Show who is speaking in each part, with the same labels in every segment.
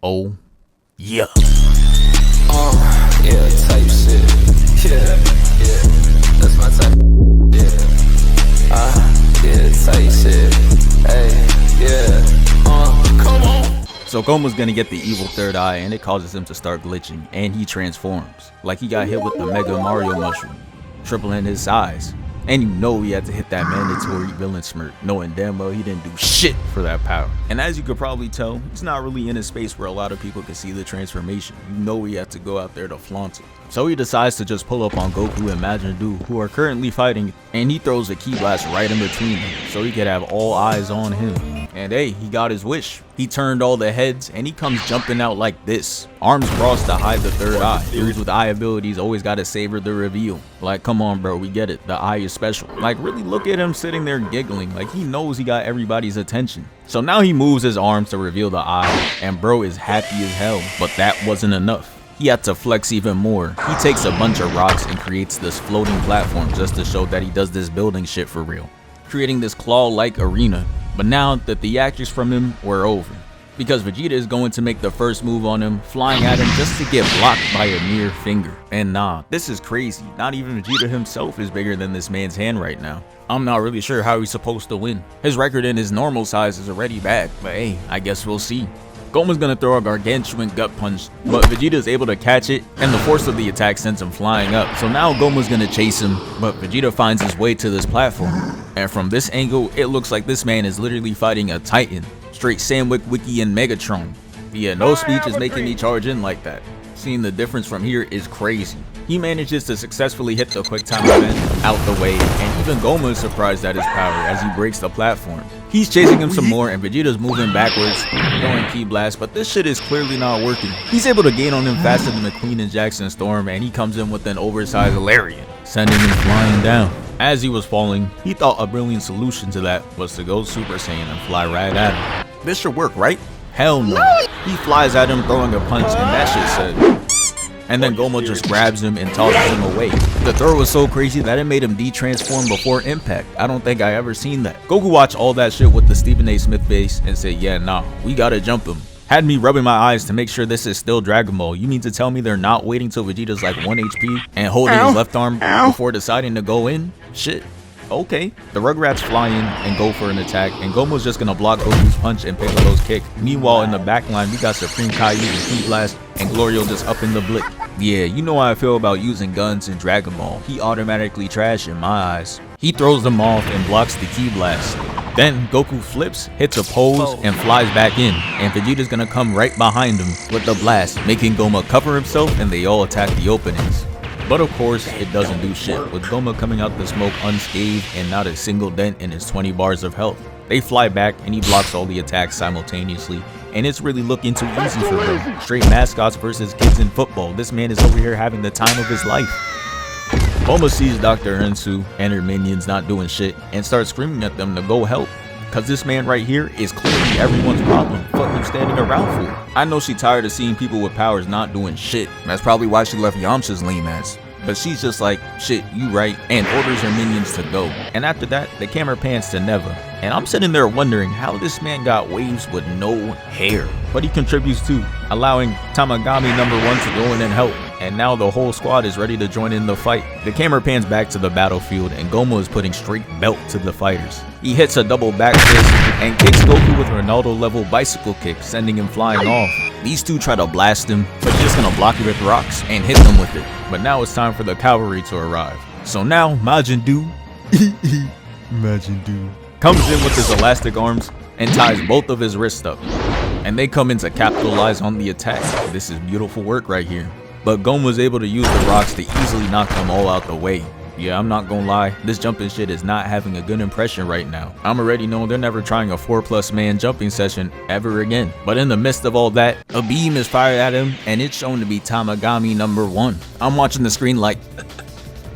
Speaker 1: Oh, yeah.
Speaker 2: Yeah, type shit. Yeah, that's my type. Yeah, type shit. Hey, come on.
Speaker 1: So Goma's gonna get the evil third eye and it causes him to start glitching and he transforms. Like he got hit with the Mega Mario mushroom, tripling his size. And you know he had to hit that mandatory villain smirk, knowing damn well he didn't do shit for that power. And as you could probably tell, he's not really in a space where a lot of people can see the transformation. You know he had to go out there to flaunt it. So he decides to just pull up on Goku and Majin Buu, who are currently fighting, and he throws a ki blast right in between them, so he could have all eyes on him. And hey, he got his wish. He turned all the heads, and he comes jumping out like this. Arms crossed to hide the third eye. Dudes with eye abilities always gotta savor the reveal. Like, come on bro, we get it, the eye is special. Like, really look at him sitting there giggling, like he knows he got everybody's attention. So now he moves his arms to reveal the eye, and bro is happy as hell. But that wasn't enough. He had to flex even more. He takes a bunch of rocks and creates this floating platform just to show that he does this building shit for real, creating this claw-like arena. But now the theatrics from him were over, because Vegeta is going to make the first move on him, flying at him just to get blocked by a mere finger. And nah, this is crazy. Not even Vegeta himself is bigger than this man's hand right now. I'm not really sure how he's supposed to win. His record in his normal size is already bad, but hey, I guess we'll see. Goma's gonna throw a gargantuan gut punch, but Vegeta is able to catch it, and the force of the attack sends him flying up. So now Goma's gonna chase him, but Vegeta finds his way to this platform. And from this angle, it looks like this man is literally fighting a Titan. Straight Sandwich, Wiki, and Megatron. Yeah, no speech is making me charge in like that. Seeing the difference from here is crazy. He manages to successfully hit the quick time event out the way, and even Goma is surprised at his power as he breaks the platform. He's chasing him some more, and Vegeta's moving backwards, throwing ki blast, but this shit is clearly not working. He's able to gain on him faster than the Queen and Jackson Storm, and he comes in with an oversized Lariat, sending him flying down. As he was falling, he thought a brilliant solution to that was to go Super Saiyan and fly right at him. This should work, right? Hell no. He flies at him throwing a punch, and that shit said. And then Goma just grabs him and tosses him away. The throw was so crazy that it made him de-transform before impact. I don't think I ever seen that. Goku watched all that shit with the Stephen A. Smith base and said, yeah, nah, we gotta jump him. Had me rubbing my eyes to make sure this is still Dragon Ball. You mean to tell me they're not waiting till Vegeta's like 1 HP and holding his left arm before deciding to go in? Shit. Okay. The Rugrats fly in and go for an attack, and Goma's just gonna block Goku's punch and Piccolo's kick. Meanwhile, in the backline, we got Supreme Kai using ki blast and Glorio just up in the blick. Yeah, you know how I feel about using guns in Dragon Ball. He automatically trash in my eyes. He throws them off and blocks the ki blast. Then Goku flips, hits a pose, and flies back in, and Vegeta's gonna come right behind him with the blast, making Goma cover himself, and they all attack the openings. But of course, it doesn't do shit, with Goma coming out the smoke unscathed and not a single dent in his 20 bars of health. They fly back and he blocks all the attacks simultaneously, and it's really looking too easy for him. Straight mascots versus kids in football. This man is over here having the time of his life. Goma sees Dr. Ensu and her minions not doing shit and starts screaming at them to go help. Cause this man right here is clearly everyone's problem. Fuck you standing around for? I know she tired of seeing people with powers not doing shit. That's probably why she left Yamcha's lame ass. But she's just like, shit, you right, and orders her minions to go. And after that, the camera pans to Neva. And I'm sitting there wondering how this man got waves with no hair. But he contributes too, allowing Tamagami #1 to go in and help. And now the whole squad is ready to join in the fight. The camera pans back to the battlefield, and Goma is putting straight belt to the fighters. He hits a double back fist and kicks Goku with Ronaldo level bicycle kick, sending him flying off. These two try to blast him, but he's just gonna block it with rocks and hit them with it. But now it's time for the cavalry to arrive. So now Majin Buu comes in with his elastic arms and ties both of his wrists up. And they come in to capitalize on the attack. This is beautiful work right here. But Goma was able to use the rocks to easily knock them all out the way. Yeah, I'm not gonna lie, this jumping shit is not having a good impression right now. I'm already knowing they're never trying a 4+ man jumping session ever again. But in the midst of all that, a beam is fired at him, and it's shown to be Tamagami #1. I'm watching the screen like,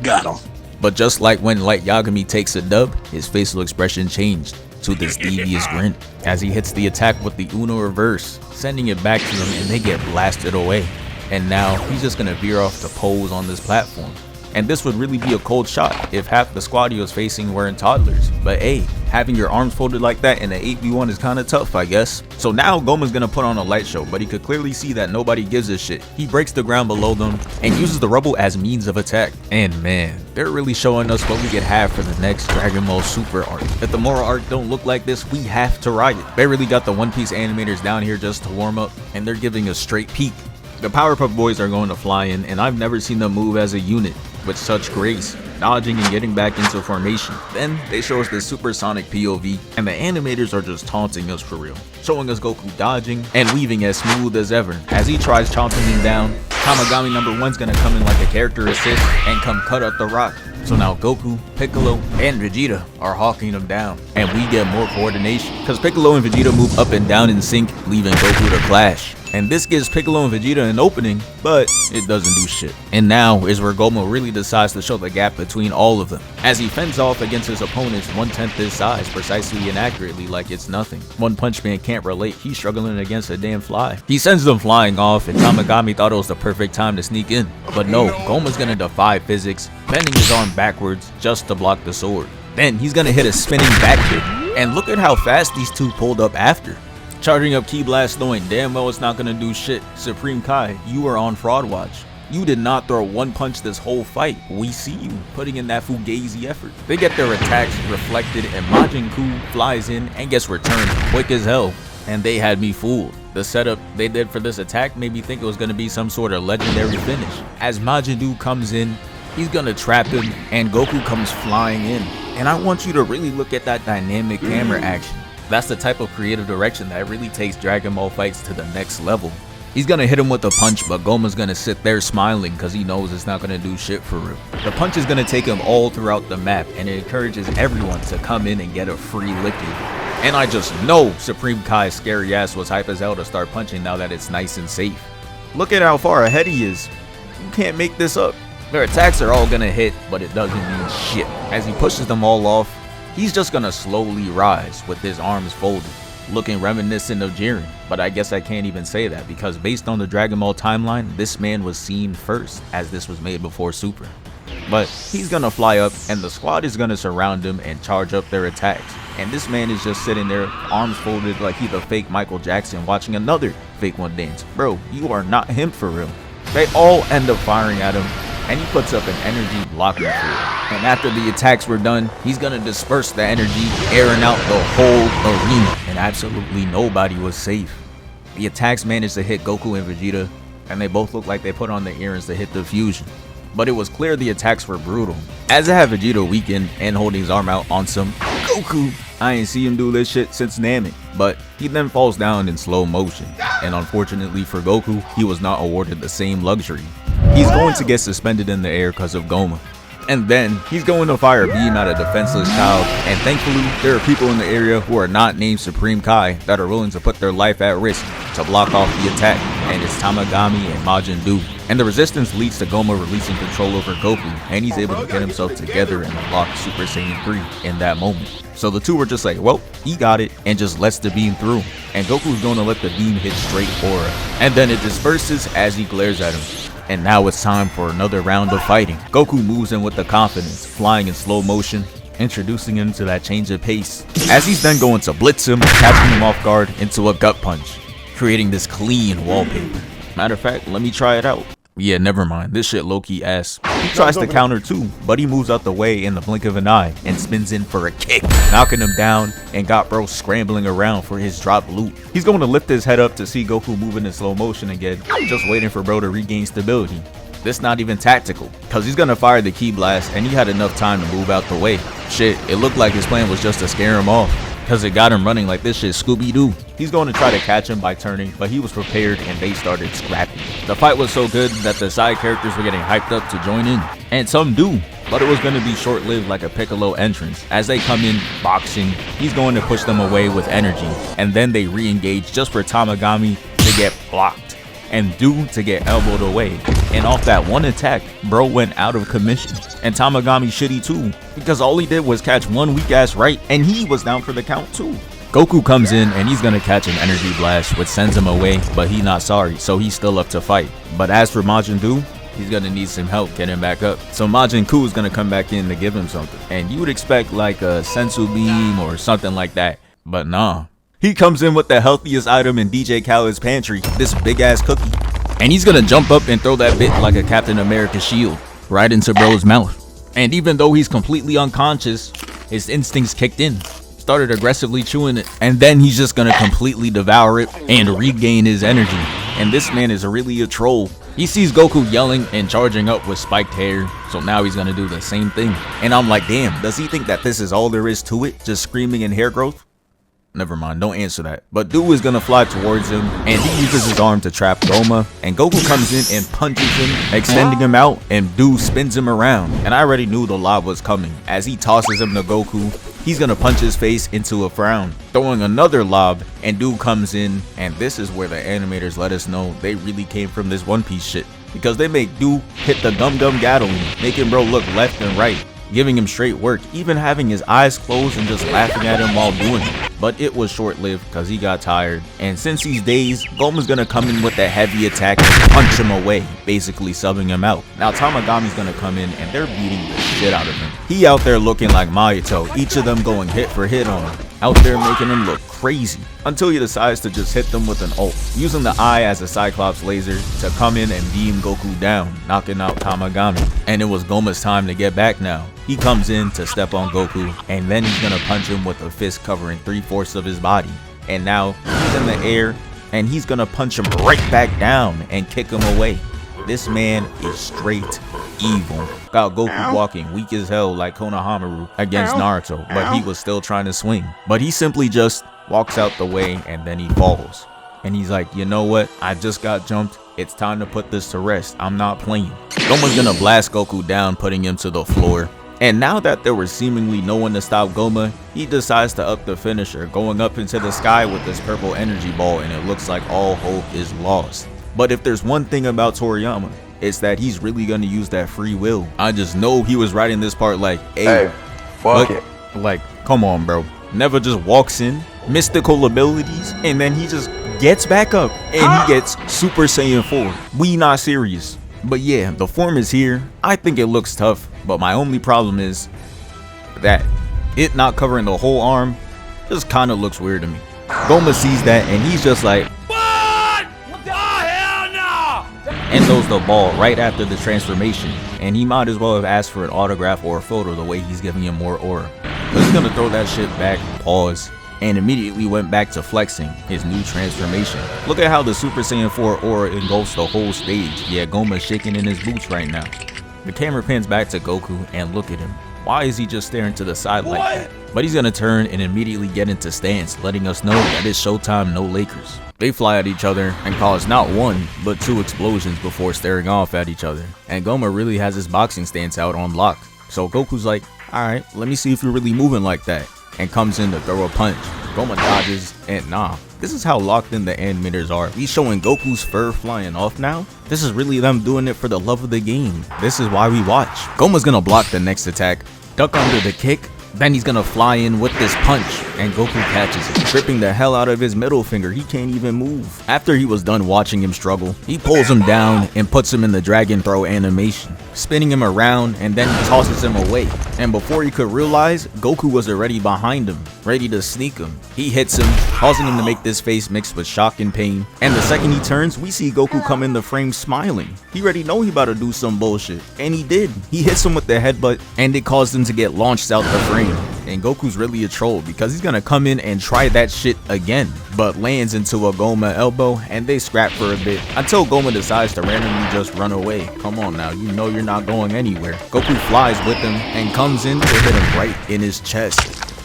Speaker 1: got him. But just like when Light Yagami takes a dub, his facial expression changed to this devious grin as he hits the attack with the Uno reverse, sending it back to them, and they get blasted away. And now he's just gonna veer off to pose on this platform. And this would really be a cold shot if half the squad he was facing weren't toddlers. But hey, Having your arms folded like that in an 8v1 is kinda tough, I guess. So now Goma's gonna put on a light show, but he could clearly see that nobody gives a shit. He breaks the ground below them and uses the rubble as means of attack. And man, they're really showing us what we could have for the next Dragon Ball Super arc. If the Mora arc don't look like this, we have to ride it. They really got the One Piece animators down here just to warm up, and they're giving a straight peek. The Powerpuff Boys are going to fly in, and I've never seen them move as a unit with such grace, dodging and getting back into formation. Then they show us the supersonic POV, and the animators are just taunting us for real, showing us Goku dodging and weaving as smooth as ever. As he tries chomping him down, Tamagami #1's gonna come in like a character assist and come cut up the rock. So now Goku, Piccolo, and Vegeta are hawking him down, and we get more coordination, because Piccolo and Vegeta move up and down in sync, leaving Goku to clash. And this gives Piccolo and Vegeta an opening, but it doesn't do shit. And now is where Goma really decides to show the gap between all of them, as he fends off against his opponents 1/10 his size, precisely and accurately like it's nothing. One Punch Man can't relate, he's struggling against a damn fly. He sends them flying off, and Tamagami thought it was the perfect time to sneak in. But no, Goma's gonna defy physics, bending his arm backwards just to block the sword. Then he's gonna hit a spinning back kick, and look at how fast these two pulled up after. Charging up Ki Blast, knowing damn well it's not gonna do shit. Supreme Kai, you are on fraud watch. You did not throw one punch this whole fight. We see you putting in that fugazi effort. They get their attacks reflected, and Majin Buu flies in and gets returned quick as hell. And they had me fooled. The setup they did for this attack made me think it was gonna be some sort of legendary finish. As Majin Buu comes in, he's gonna trap him, and Goku comes flying in. And I want you to really look at that dynamic camera action. That's the type of creative direction that really takes Dragon Ball fights to the next level. He's gonna hit him with a punch, but Goma's gonna sit there smiling because he knows it's not gonna do shit for real. The punch is gonna take him all throughout the map, and it encourages everyone to come in and get a free licking. And I just know Supreme Kai's scary ass was hype as hell to start punching now that it's nice and safe. Look at how far ahead he is. You can't make this up. Their attacks are all gonna hit, but it doesn't mean shit. As he pushes them all off, he's just gonna slowly rise with his arms folded, looking reminiscent of Jiren. But I guess I can't even say that, because based on the Dragon Ball timeline, this man was seen first, as this was made before Super. But he's gonna fly up, and the squad is gonna surround him and charge up their attacks. And this man is just sitting there, arms folded like he's a fake Michael Jackson watching another fake one dance. Bro, you are not him for real. They all end up firing at him, and he puts up an energy blocking field. And after the attacks were done, he's gonna disperse the energy, airing out the whole arena, and absolutely nobody was safe. The attacks managed to hit Goku and Vegeta, and they both looked like they put on their earrings to hit the fusion. But it was clear the attacks were brutal, as I had Vegeta weakened and holding his arm out on some Goku. I ain't see him do this shit since Namek, but he then falls down in slow motion, and unfortunately for Goku, he was not awarded the same luxury. He's going to get suspended in the air because of Goma. And then he's going to fire a beam at a defenseless child, and thankfully there are people in the area who are not named Supreme Kai that are willing to put their life at risk to block off the attack, and it's Tamagami and Majin Buu. And the resistance leads to Goma releasing control over Goku, and he's able to get himself together and unlock Super Saiyan 3 in that moment. So the two were just like, well, he got it, and just lets the beam through. And Goku's going to let the beam hit straight Aura, and then it disperses as he glares at him. And now it's time for another round of fighting. Goku moves in with the confidence, flying in slow motion, introducing him to that change of pace, as he's then going to blitz him, catching him off guard into a gut punch, creating this clean wallpaper. Matter of fact, let me try it out. Yeah, never mind, this shit low-key ass. He tries to counter too, but he moves out the way in the blink of an eye and spins in for a kick, knocking him down and got bro scrambling around for his drop loot. He's going to lift his head up to see Goku moving in slow motion again, just waiting for bro to regain stability. This not even tactical, cause he's gonna fire the Ki Blast, and he had enough time to move out the way. Shit, it looked like his plan was just to scare him off, cause it got him running like this shit Scooby-Doo. He's going to try to catch him by turning, but he was prepared and they started scrapping. The fight was so good that the side characters were getting hyped up to join in, and some do, but it was going to be short-lived like a Piccolo entrance. As they come in boxing, he's going to push them away with energy, and then they re-engage just for Tamagami to get blocked and Buu to get elbowed away. And off that one attack, bro went out of commission. And Tamagami shitty too, because all he did was catch one weak ass right, and he was down for the count too. Goku comes in and he's gonna catch an energy blast, which sends him away, but he's not sorry, so he's still up to fight. But as for Majin Buu, he's gonna need some help getting back up. So Majin Buu is gonna come back in to give him something. And you would expect like a sensu beam or something like that. But nah. He comes in with the healthiest item in DJ Khaled's pantry, this big ass cookie. And he's gonna jump up and throw that bit like a Captain America shield right into bro's mouth. And even though he's completely unconscious, his instincts kicked in. Started aggressively chewing it, and then he's just gonna completely devour it and regain his energy. And this man is really a troll. He sees Goku yelling and charging up with spiked hair, so now he's gonna do the same thing. And I'm like, damn, does he think that this is all there is to it? Just screaming and hair growth? Never mind, don't answer that. But Dude is gonna fly towards him, and he uses his arm to trap Goma, and Goku comes in and punches him, extending him out, and Dude spins him around. And I already knew the lob was coming. As he tosses him to Goku, he's gonna punch his face into a frown, throwing another lob, and Dude comes in, and this is where the animators let us know they really came from this One Piece shit. Because they make Dude hit the Gum Gum Gatling, making bro look left and right, giving him straight work, even having his eyes closed and just laughing at him while doing it. But it was short-lived because he got tired. And since he's dazed, Goma's gonna come in with that heavy attack and punch him away, basically subbing him out. Now Tamagami's gonna come in and they're beating the shit out of him. He out there looking like Mayuto, each of them going hit for hit on him. Out there making him look crazy, until he decides to just hit them with an ult, using the eye as a Cyclops laser to come in and beam Goku down, knocking out Tamagami. And it was Goma's time to get back now. He comes in to step on Goku, and then he's gonna punch him with a fist covering 3/4 of his body. And now he's in the air, and he's gonna punch him right back down and kick him away. This man is straight evil. Got Goku walking weak as hell like Konohamaru against Naruto, but he was still trying to swing. But he simply just walks out the way, and then he falls. And he's like, you know what? I just got jumped. It's time to put this to rest. I'm not playing. Goma's gonna blast Goku down, putting him to the floor. And now that there was seemingly no one to stop Goma, he decides to up the finisher, going up into the sky with this purple energy ball, and it looks like all hope is lost. But if there's one thing about Toriyama, it's that he's really gonna use that free will. I just know he was writing this part like, hey, fuck it. Like, come on, bro. Never just walks in, mystical abilities, and then he just gets back up, and he gets Super Saiyan 4. We not serious. But yeah, the form is here. I think it looks tough, but my only problem is that it not covering the whole arm just kind of looks weird to me. Goma sees that, and he's just like, what the hell no? And throws the ball right after the transformation, and he might as well have asked for an autograph or a photo the way he's giving him more aura. He's gonna throw that shit back, pause, and immediately went back to flexing his new transformation. Look at how the Super Saiyan 4 aura engulfs the whole stage. Yeah, Goma's shaking in his boots right now. The camera pans back to Goku, and look at him. Why is he just staring to the side like that? But he's gonna turn and immediately get into stance, letting us know that it's showtime, no Lakers. They fly at each other and cause not one, but 2 explosions before staring off at each other. And Goma really has his boxing stance out on lock. So Goku's like, alright, let me see if you're really moving like that. And comes in to throw a punch. Goma dodges, and nah. This is how locked in the animators are. He's showing Goku's fur flying off now. This is really them doing it for the love of the game. This is why we watch. Goma's gonna block the next attack, duck under the kick, then he's gonna fly in with this punch, and Goku catches it, tripping the hell out of his middle finger. He can't even move. After he was done watching him struggle, he pulls him down and puts him in the dragon throw animation, spinning him around, and then he tosses him away. And before he could realize, Goku was already behind him, ready to sneak him. He hits him, causing him to make this face mixed with shock and pain. And the second he turns, we see Goku come in the frame smiling. He already know he about to do some bullshit, and he did. He hits him with the headbutt, and it caused him to get launched out the frame. And Goku's really a troll because he's gonna come in and try that shit again, but lands into a Goma elbow, and they scrap for a bit until Goma decides to randomly just run away. Come on now, you know you're not going anywhere. Goku flies with him and comes in to hit him right in his chest.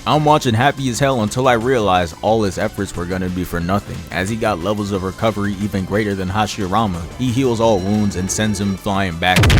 Speaker 1: I'm watching happy as hell until I realize all his efforts were gonna be for nothing, as he got levels of recovery even greater than Hashirama. He heals all wounds and sends him flying backwards.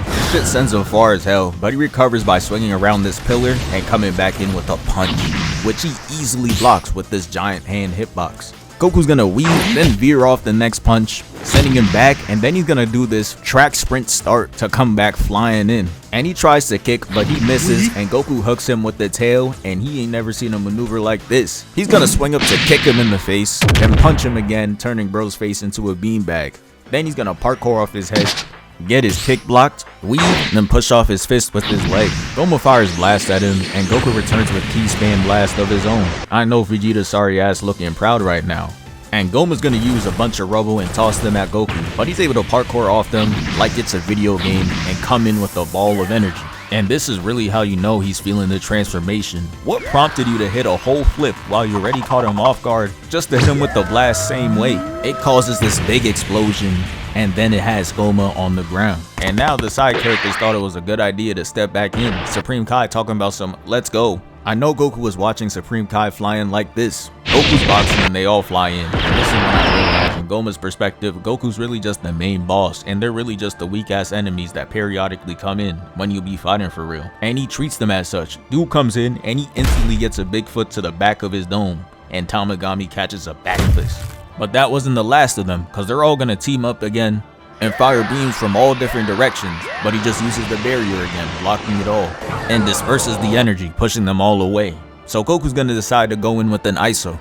Speaker 1: This shit sends him far as hell, but he recovers by swinging around this pillar and coming back in with a punch, which he easily blocks with this giant hand hitbox. Goku's gonna weave, then veer off the next punch, sending him back, and then he's gonna do this track sprint start to come back flying in. And he tries to kick, but he misses, and Goku hooks him with the tail, and he ain't never seen a maneuver like this. He's gonna swing up to kick him in the face, then punch him again, turning bro's face into a beanbag. Then he's gonna parkour off his head, get his kick blocked, weave, then push off his fist with his leg. Goma fires blast at him, and Goku returns with key span blast of his own. I know Vegeta's sorry ass looking proud right now. And Goma's gonna use a bunch of rubble and toss them at Goku, but he's able to parkour off them like it's a video game and come in with a ball of energy. And this is really how you know he's feeling the transformation. What prompted you to hit a whole flip while you already caught him off guard just to hit him with the blast same way? It causes this big explosion, and then it has Goma on the ground. And now the side characters thought it was a good idea to step back in. Supreme Kai talking about some let's go. I know Goku was watching Supreme Kai flying like this. Goku's boxing and they all fly in. And this is when I realized from Goma's perspective, Goku's really just the main boss, and they're really just the weak ass enemies that periodically come in when you'll be fighting for real. And he treats them as such. Dude comes in and he instantly gets a big foot to the back of his dome, and Tamagami catches a back fist. But that wasn't the last of them, cause they're all gonna team up again and fire beams from all different directions, but he just uses the barrier again, blocking it all, and disperses the energy, pushing them all away. So Goku's gonna decide to go in with an ISO.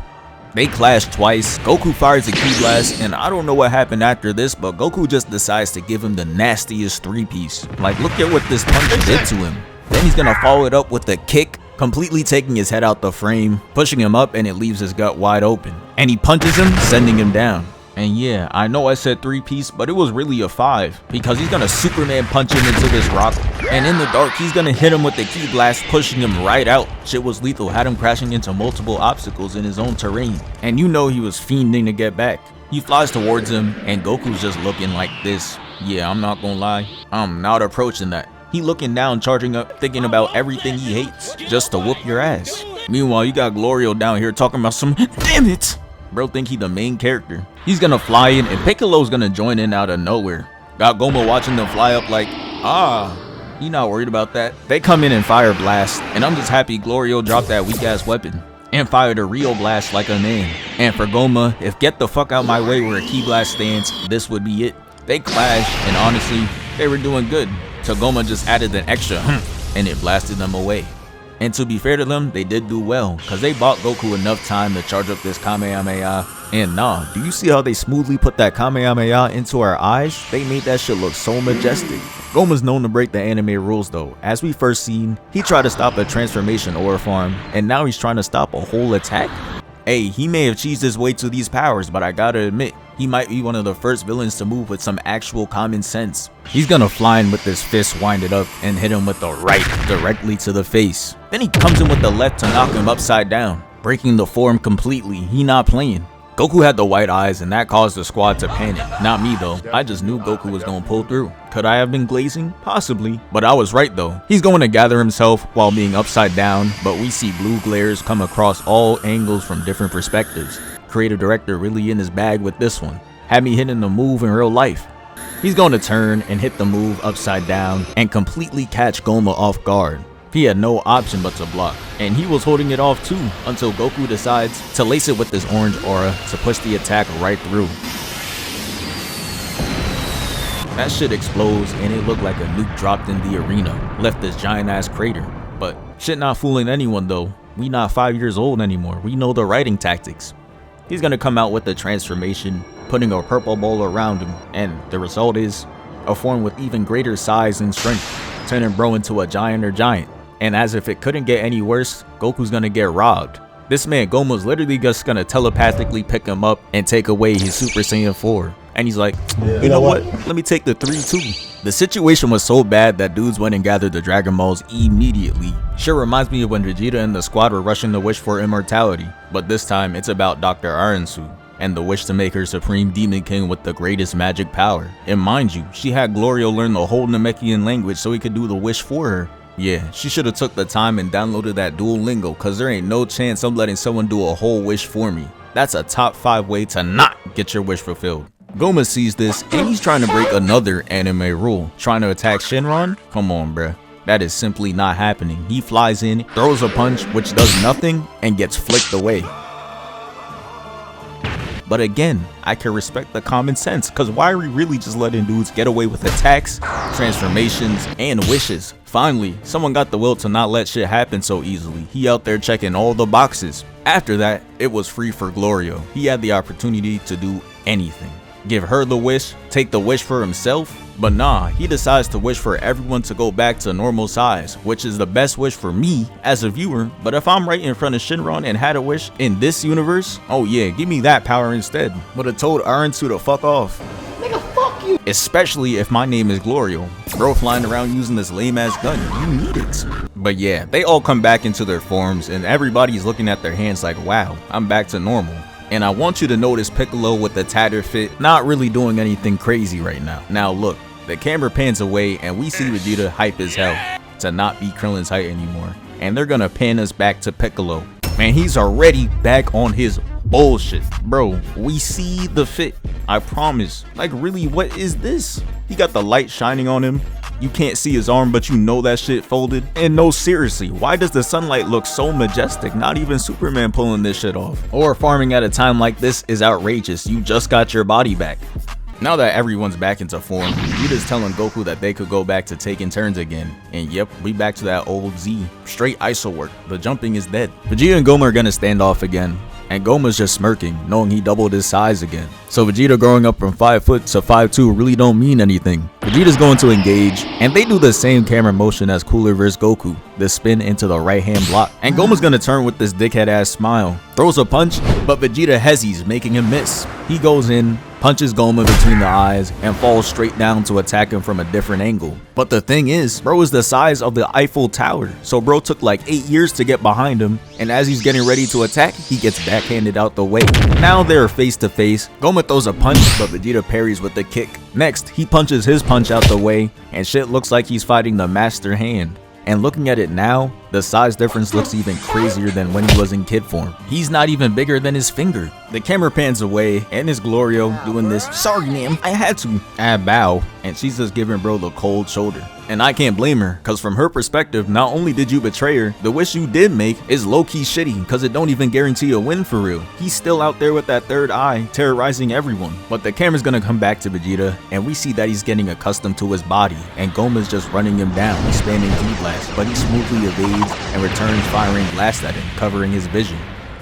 Speaker 1: They clash twice, Goku fires a ki blast, and I don't know what happened after this, but Goku just decides to give him the nastiest 3-piece. Like, look at what this punch did to him. Then he's gonna follow it up with a kick, completely taking his head out the frame, pushing him up, and it leaves his gut wide open. And he punches him, sending him down. And yeah, I know I said 3-piece, but it was really a 5, because he's gonna Superman punch him into this rock, and in the dark he's gonna hit him with the ki blast, pushing him right out. Shit was lethal, had him crashing into multiple obstacles in his own terrain, and you know he was fiending to get back. He flies towards him, and Goku's just looking like this. Yeah, I'm not gonna lie, I'm not approaching that. He looking down, charging up, thinking about everything he hates, just to whoop your ass. Meanwhile, you got Glorio down here talking about some damn it. Bro think he the main character. He's gonna fly in, and Piccolo's gonna join in out of nowhere. Got Goma watching them fly up like, he not worried about that. They come in and fire blast, and I'm just happy Glorio dropped that weak ass weapon and fired a real blast like a man. And for Goma, if get the fuck out my way where a ki blast stands, this would be it. They clashed, and honestly, they were doing good. So Goma just added an extra and it blasted them away. And to be fair to them, they did do well, cause they bought Goku enough time to charge up this Kamehameha. And nah, do you see how they smoothly put that Kamehameha into our eyes? They made that shit look so majestic. Goma's known to break the anime rules though. As we first seen, he tried to stop a transformation ore farm, and now he's trying to stop a whole attack? Hey, he may have cheesed his way to these powers, but I gotta admit, he might be one of the first villains to move with some actual common sense. He's gonna fly in with his fist winded up and hit him with the right directly to the face. Then he comes in with the left to knock him upside down, breaking the form completely. He not playing. Goku had the white eyes, and that caused the squad to panic. Not me though, I just knew Goku was gonna pull through. Could I have been glazing? Possibly, but I was right though. He's going to gather himself while being upside down, but we see blue glares come across all angles from different perspectives. Creative director really in his bag with this one. Had me hitting the move in real life. He's going to turn and hit the move upside down and completely catch Goma off guard. He had no option but to block, and he was holding it off too until Goku decides to lace it with this orange aura to push the attack right through. That shit explodes and it looked like a nuke dropped in the arena, left this giant ass crater. But shit not fooling anyone though. We not 5 years old anymore, we know the writing tactics. He's gonna come out with the transformation, putting a purple ball around him, and the result is a form with even greater size and strength, turning bro into a giant or giant. And as if it couldn't get any worse, Goku's gonna get robbed. This man Goma's literally just gonna telepathically pick him up and take away his Super Saiyan 4. And he's like, you know what? Let me take the 3 too. The situation was so bad that dudes went and gathered the Dragon Balls immediately. Sure reminds me of when Vegeta and the squad were rushing the wish for immortality, but this time it's about Dr. Aransu and the wish to make her Supreme Demon King with the greatest magic power. And mind you, she had Glorio learn the whole Namekian language so he could do the wish for her. Yeah, she should have took the time and downloaded that Duolingo, cause there ain't no chance I'm letting someone do a whole wish for me. That's a top 5 way to not get your wish fulfilled. Goma sees this and he's trying to break another anime rule, trying to attack Shenron? Come on bruh, that is simply not happening. He flies in, throws a punch which does nothing and gets flicked away. But again, I can respect the common sense, cause why are we really just letting dudes get away with attacks, transformations, and wishes? Finally, someone got the will to not let shit happen so easily. He out there checking all the boxes. After that, it was free for Glorio. He had the opportunity to do anything. Give her the wish, take the wish for himself? But nah, he decides to wish for everyone to go back to normal size, which is the best wish for me as a viewer. But if I'm right in front of Shinron and had a wish in this universe, oh yeah, give me that power instead. But I told Arensu to fuck off.
Speaker 3: Nigga, fuck you.
Speaker 1: Especially if my name is Glorio. Bro flying around using this lame ass gun, you need it. But yeah, they all come back into their forms and everybody's looking at their hands like, wow, I'm back to normal. And I want you to notice Piccolo with the tattered fit, not really doing anything crazy right now. Now look, the camera pans away and we see Vegeta hype as hell to not be Krillin's height anymore. And they're gonna pan us back to Piccolo. Man, he's already back on his bullshit. Bro, we see the fit, I promise. Like really, what is this? He got the light shining on him. You can't see his arm, but you know that shit folded. And no, seriously, why does the sunlight look so majestic? Not even Superman pulling this shit off. Or farming at a time like this is outrageous. You just got your body back. Now that everyone's back into form, Vegeta's telling Goku that they could go back to taking turns again. And yep, we back to that old Z. Straight ISO work. The jumping is dead. Vegeta and Goma are gonna stand off again. And Goma's just smirking, knowing he doubled his size again. So Vegeta growing up from 5 foot to 5'2" really don't mean anything. Vegeta's going to engage, and they do the same camera motion as Cooler vs Goku, the spin into the right hand block. And Goma's gonna turn with this dickhead ass smile, throws a punch, but Vegeta hezzies, making him miss. He goes in, punches Goma between the eyes, and falls straight down to attack him from a different angle. But the thing is, bro is the size of the Eiffel Tower, so bro took like 8 years to get behind him, and as he's getting ready to attack, he gets backhanded out the way. Now they're face to face. Goma throws a punch, but Vegeta parries with a kick. Next, he punches his punch out the way, and shit looks like he's fighting the Master Hand. And looking at it now, the size difference looks even crazier than when he was in kid form. He's not even bigger than his finger. The camera pans away, and it's Glorio doing this, "Sorry ma'am, I had to," bow, and she's just giving bro the cold shoulder. And I can't blame her, cause from her perspective, not only did you betray her, the wish you did make is low-key shitty, cause it don't even guarantee a win for real. He's still out there with that third eye, terrorizing everyone. But the camera's gonna come back to Vegeta, and we see that he's getting accustomed to his body, and Goma's just running him down, spamming Ki-Blast, but he smoothly evades and returns firing blast at him, covering his vision.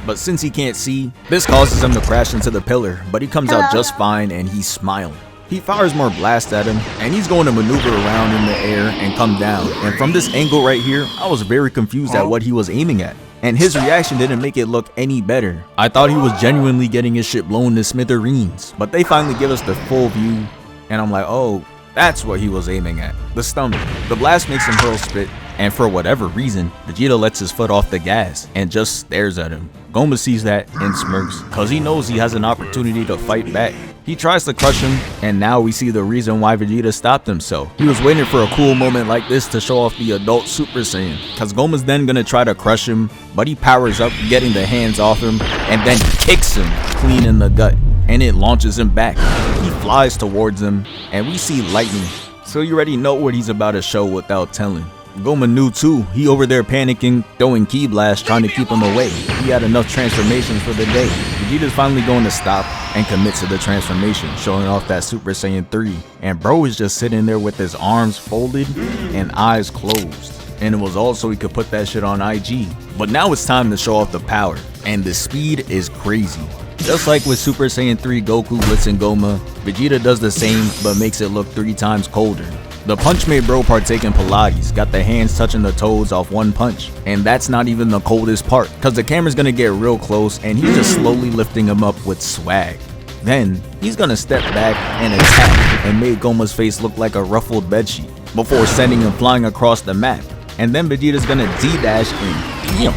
Speaker 1: But since he can't see, this causes him to crash into the pillar, but he comes out just fine and he's smiling. He fires more blast at him, and he's going to maneuver around in the air and come down. And from this angle right here, I was very confused at what he was aiming at. And his reaction didn't make it look any better. I thought he was genuinely getting his shit blown to smithereens. But they finally give us the full view, and I'm like, oh, that's what he was aiming at. The stomach. The blast makes him hurl spit, and for whatever reason, Vegeta lets his foot off the gas and just stares at him. Goma sees that and smirks, cause he knows he has an opportunity to fight back. He tries to crush him, and now we see the reason why Vegeta stopped himself. He was waiting for a cool moment like this to show off the adult Super Saiyan, cause Goma's then gonna try to crush him, but he powers up, getting the hands off him, and then kicks him clean in the gut, and it launches him back. He flies towards him, and we see lightning, so you already know what he's about to show without telling. Goma knew too. He over there panicking, throwing Ki Blast, trying to keep him away. He had enough transformations for the day. Vegeta's finally going to stop and commit to the transformation, showing off that Super Saiyan 3. And bro is just sitting there with his arms folded and eyes closed. And it was all so he could put that shit on IG. But now it's time to show off the power, and the speed is crazy. Just like with Super Saiyan 3 Goku blitzing Goma, Vegeta does the same but makes it look 3 times colder. The punch made bro partake in Pilates, got the hands touching the toes off one punch. And that's not even the coldest part, cause the camera's gonna get real close and he's just slowly lifting him up with swag. Then, he's gonna step back and attack and made Goma's face look like a ruffled bedsheet, before sending him flying across the map. And then Vegeta's gonna D-dash in. Damn,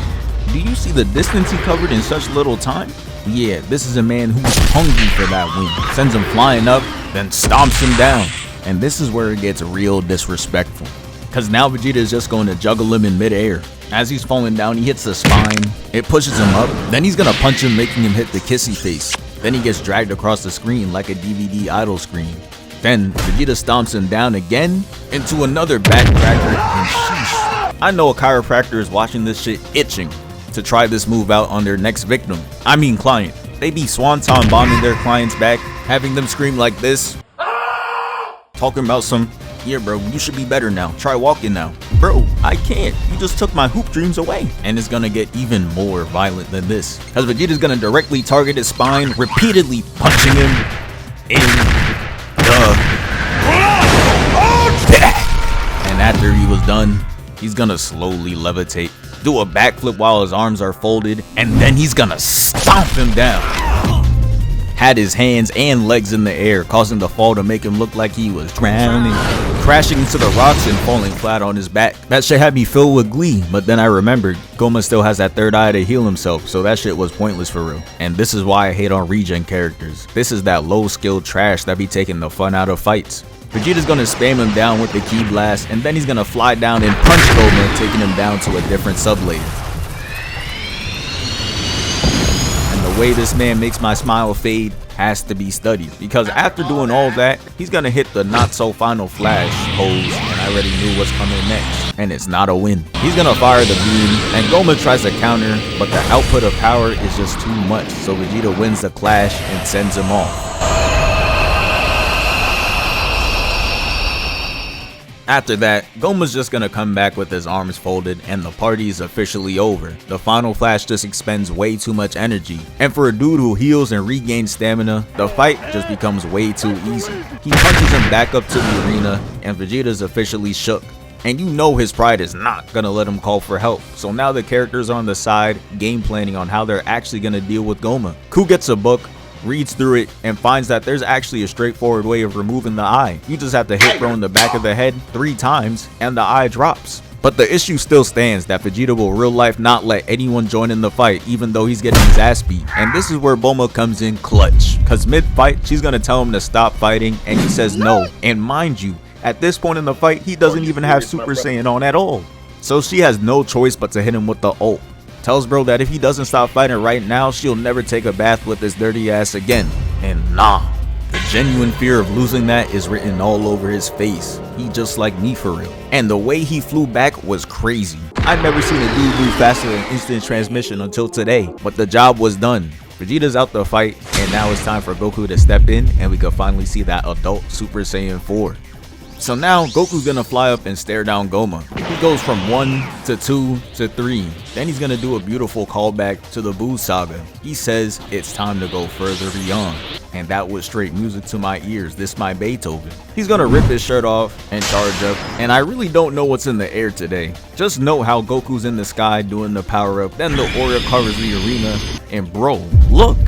Speaker 1: do you see the distance he covered in such little time? Yeah, this is a man who's hungry for that win. Sends him flying up, then stomps him down. And this is where it gets real disrespectful, cause now Vegeta is just going to juggle him in midair. As he's falling down, he hits the spine, it pushes him up, then he's gonna punch him, making him hit the kissy face. Then he gets dragged across the screen like a DVD idle screen. Then Vegeta stomps him down again into another backcracker, and sheesh. I know a chiropractor is watching this shit itching to try this move out on their next victim. I mean client. They be swanton bombing their clients back, having them scream like this. Talking about some, yeah bro, you should be better now, try walking now. Bro, I can't, you just took my hoop dreams away. And it's gonna get even more violent than this, cause Vegeta's gonna directly target his spine, repeatedly punching him in the back. And after he was done, he's gonna slowly levitate, do a backflip while his arms are folded, and then he's gonna stomp him down. Had his hands and legs in the air, causing the fall to make him look like he was drowning, crashing into the rocks and falling flat on his back. That shit had me filled with glee, but then I remembered Gomah still has that third eye to heal himself, so that shit was pointless for real. And this is why I hate on regen characters. This is that low skill trash that be taking the fun out of fights. Vegeta's gonna spam him down with the ki blast, and then he's gonna fly down and punch Gomah, taking him down to a different sub-layer. And the way this man makes my smile fade has to be studied, because after doing all that, he's gonna hit the not so final flash pose, and I already knew what's coming next, and it's not a win. He's gonna fire the beam, and Gomah tries to counter, but the output of power is just too much, so Vegeta wins the clash and sends him off. After that, Gomah's just gonna come back with his arms folded and the party's officially over. The final flash just expends way too much energy, and for a dude who heals and regains stamina, the fight just becomes way too easy. He punches him back up to the arena, and Vegeta's officially shook. And you know his pride is not gonna let him call for help, so now the characters are on the side, game planning on how they're actually gonna deal with Gomah. Ku gets a book, reads through it, and finds that there's actually a straightforward way of removing the eye. You just have to hit bro in the back of the head 3 times and the eye drops. But the issue still stands that Vegeta will real life not let anyone join in the fight even though he's getting his ass beat. And this is where Bulma comes in clutch, cause mid fight she's gonna tell him to stop fighting and he says no. And mind you, at this point in the fight he doesn't even have Super Saiyan on at all. So she has no choice but to hit him with the ult. Tells bro that if he doesn't stop fighting right now, she'll never take a bath with his dirty ass again. And nah, the genuine fear of losing that is written all over his face. He just like me for real. And the way he flew back was crazy. I've never seen a dude move faster than instant transmission until today, but the job was done. Vegeta's out the fight, and now it's time for Goku to step in, and we can finally see that adult Super Saiyan 4. So now Goku's gonna fly up and stare down Gomah. He goes from 1 to 2 to 3. Then he's gonna do a beautiful callback to the Buu saga. He says it's time to go further beyond. And that was straight music to my ears. This my Beethoven. He's gonna rip his shirt off and charge up. And I really don't know what's in the air today. Just note how Goku's in the sky doing the power up. Then the aura covers the arena. And bro, look.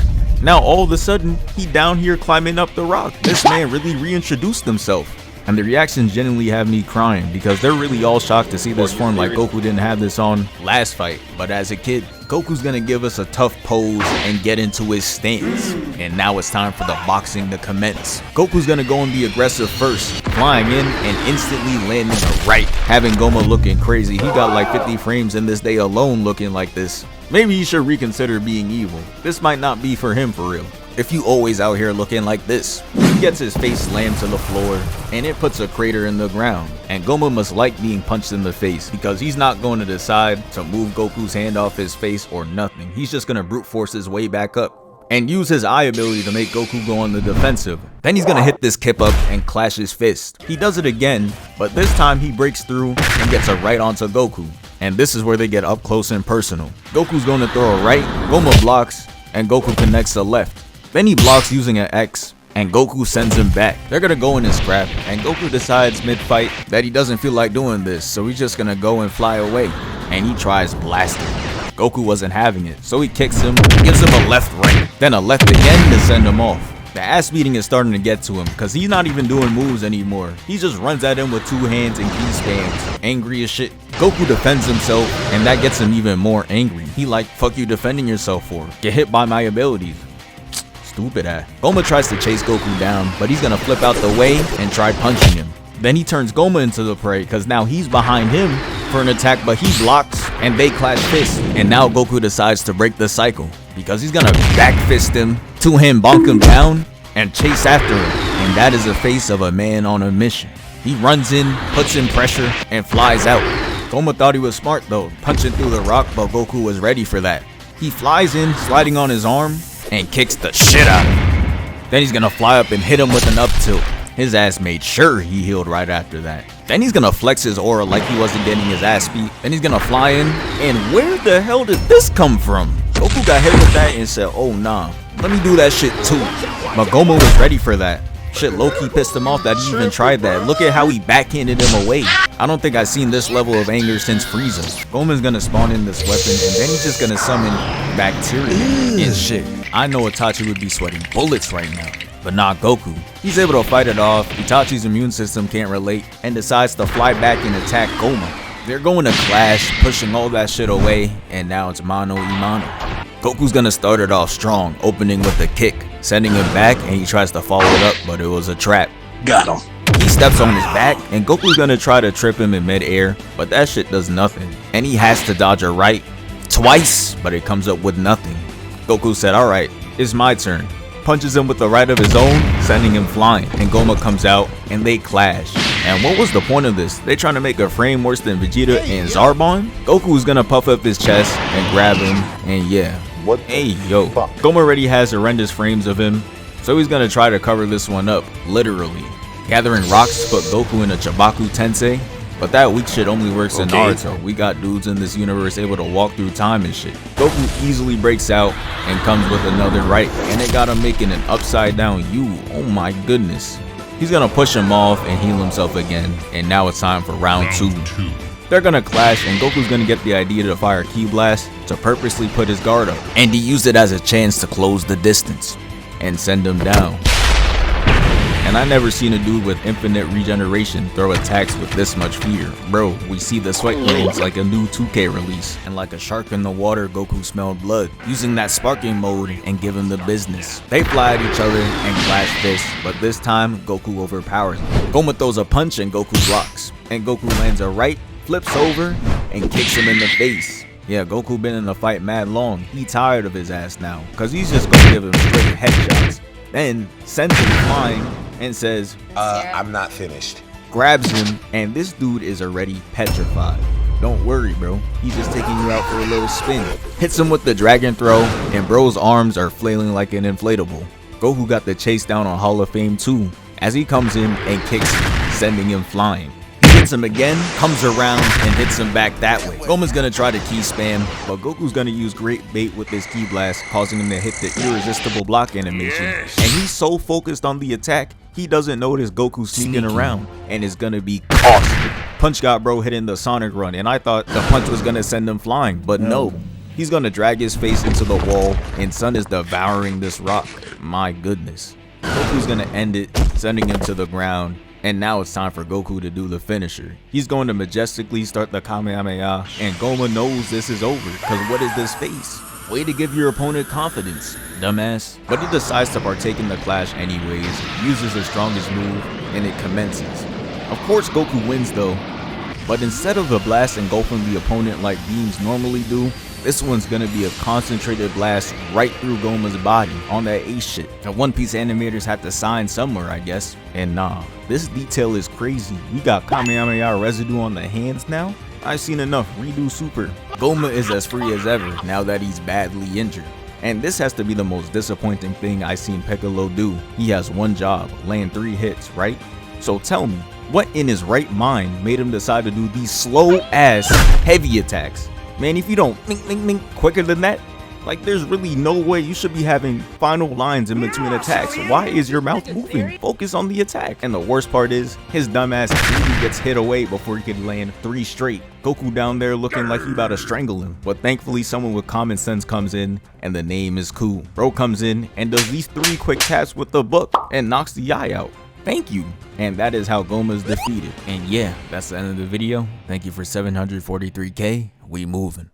Speaker 1: Now all of a sudden, he down here climbing up the rock. This man really reintroduced himself. And the reactions genuinely have me crying because they're really all shocked to see this form like Goku didn't have this on last fight. But as a kid, Goku's gonna give us a tough pose and get into his stance. And now it's time for the boxing to commence. Goku's gonna go and be aggressive first, flying in and instantly landing a right. Having Gomah looking crazy, he got like 50 frames in this day alone looking like this. Maybe he should reconsider being evil. This might not be for him for real. If you always out here looking like this. He gets his face slammed to the floor and it puts a crater in the ground. And Gomah must like being punched in the face because he's not going to decide to move Goku's hand off his face or nothing. He's just going to brute force his way back up and use his eye ability to make Goku go on the defensive. Then he's gonna hit this kip up and clash his fist. He does it again, but this time he breaks through and gets a right onto Goku. And this is where they get up close and personal. Goku's gonna throw a right, Gomah blocks, and Goku connects a left. Then he blocks using an X, and Goku sends him back. They're gonna go in and scrap, and Goku decides mid-fight that he doesn't feel like doing this, so he's just gonna go and fly away. And he tries blasting. Goku wasn't having it, so he kicks him, gives him a left right, then a left again to send him off. The ass beating is starting to get to him, cause he's not even doing moves anymore. He just runs at him with 2 hands and key spams, angry as shit. Goku defends himself, and that gets him even more angry. He like, fuck you defending yourself for? Get hit by my abilities. Stupid ass. Gomah tries to chase Goku down, but he's gonna flip out the way and try punching him. Then he turns Gomah into the prey, cause now he's behind him for an attack, but he blocks and they clash fists. And now Goku decides to break the cycle because he's gonna back fist him, 2-hand bonk him down, and chase after him. And that is the face of a man on a mission. He runs in, puts in pressure, and flies out. Gomah thought he was smart though, punching through the rock, but Goku was ready for that. He flies in, sliding on his arm, and kicks the shit out of him. Then he's gonna fly up and hit him with an up tilt. His ass made sure he healed right after that. Then he's gonna flex his aura like he wasn't getting his ass beat. Then he's gonna fly in, and where the hell did this come from? Goku got hit with that and said, oh nah, Let me do that shit too. But Goma was ready for that. Shit low-key pissed him off that he even tried that. Look at how he backhanded him away. I don't think I've seen this level of anger since Frieza. Goma's gonna spawn in this weapon and then he's just gonna summon bacteria and shit. I know Itachi would be sweating bullets right now, but not Goku. He's able to fight it off. Itachi's immune system can't relate and decides to fly back and attack Goma. They're going to clash, pushing all that shit away, and now it's mano y mano. Goku's gonna start it off strong, opening with a kick, sending him back, and he tries to follow it up, but it was a trap.
Speaker 2: Got him.
Speaker 1: He steps on his back, and Goku's gonna try to trip him in midair, but that shit does nothing. And he has to dodge a right twice, but it comes up with nothing. Goku said, alright, it's my turn. Punches him with the right of his own, sending him flying, and Goma comes out, and they clash. And what was the point of this? They trying to make a frame worse than Vegeta and Zarbon? Goku's gonna puff up his chest and grab him, and yeah.
Speaker 3: What
Speaker 1: hey yo, Goma already has horrendous frames of him, so he's gonna try to cover this one up, literally. Gathering rocks to put Goku in a Chibaku Tensei, but that weak shit only works in Naruto. We got dudes in this universe able to walk through time and shit. Goku easily breaks out and comes with another right, and it got him making an upside down U. Oh my goodness. He's gonna push him off and heal himself again, and now it's time for round two. They're gonna clash, and Goku's gonna get the idea to fire Ki Blast to purposely put his guard up, and he used it as a chance to close the distance and send him down. And I never seen a dude with infinite regeneration throw attacks with this much fear. Bro, we see the sweat glands like a new 2K release, and like a shark in the water, Goku smelled blood, using that sparking mode and give him the business. They fly at each other and clash fists, but this time Goku overpowers him. Goma throws a punch and Goku blocks, and Goku lands a right, flips over, and kicks him in the face. Yeah, Goku been in the fight mad long. He tired of his ass now, cause he's just gonna give him straight headshots. Then sends him flying and says,
Speaker 3: I'm not finished.
Speaker 1: Grabs him, and this dude is already petrified. Don't worry, bro. He's just taking you out for a little spin. Hits him with the dragon throw, and bro's arms are flailing like an inflatable. Goku got the chase down on Hall of Fame too, as he comes in and kicks him, sending him flying. Hits him again, comes around, and hits him back that way. Goma's gonna try to ki spam, but Goku's gonna use great bait with his Ki Blast, causing him to hit the irresistible block animation. And he's so focused on the attack, he doesn't notice Goku sneaking around, and it's gonna be costly. Punch got bro hitting the Sonic run, and I thought the punch was gonna send him flying, but no. He's gonna drag his face into the wall, and Sun is devouring this rock. My goodness. Goku's gonna end it, sending him to the ground. And now it's time for Goku to do the finisher. He's going to majestically start the Kamehameha, and Goma knows this is over, cause what is this face? Way to give your opponent confidence, dumbass. But he decides to partake in the clash anyways, uses his strongest move, and it commences. Of course Goku wins though, but instead of a blast engulfing the opponent like beams normally do, this one's gonna be a concentrated blast right through Goma's body on that ace shit. The One Piece animators have to sign somewhere, I guess. And nah, this detail is crazy. We got Kamehameha residue on the hands now? I've seen enough, redo Super. Goma is as free as ever now that he's badly injured. And this has to be the most disappointing thing I've seen Piccolo do. He has one job, land 3 hits, right? So tell me, what in his right mind made him decide to do these slow ass heavy attacks? Man, if you don't think quicker than that, like there's really no way you should be having final lines in between attacks. Why is your mouth moving? Focus on the attack. And the worst part is, his dumbass really gets hit away before he can land 3 straight. Goku down there looking like he about to strangle him. But thankfully someone with common sense comes in, and the name is Ku. Bro comes in and does these 3 quick taps with the book and knocks the eye out. Thank you. And that is how Goma is defeated. And yeah, that's the end of the video. Thank you for 743K. We moving.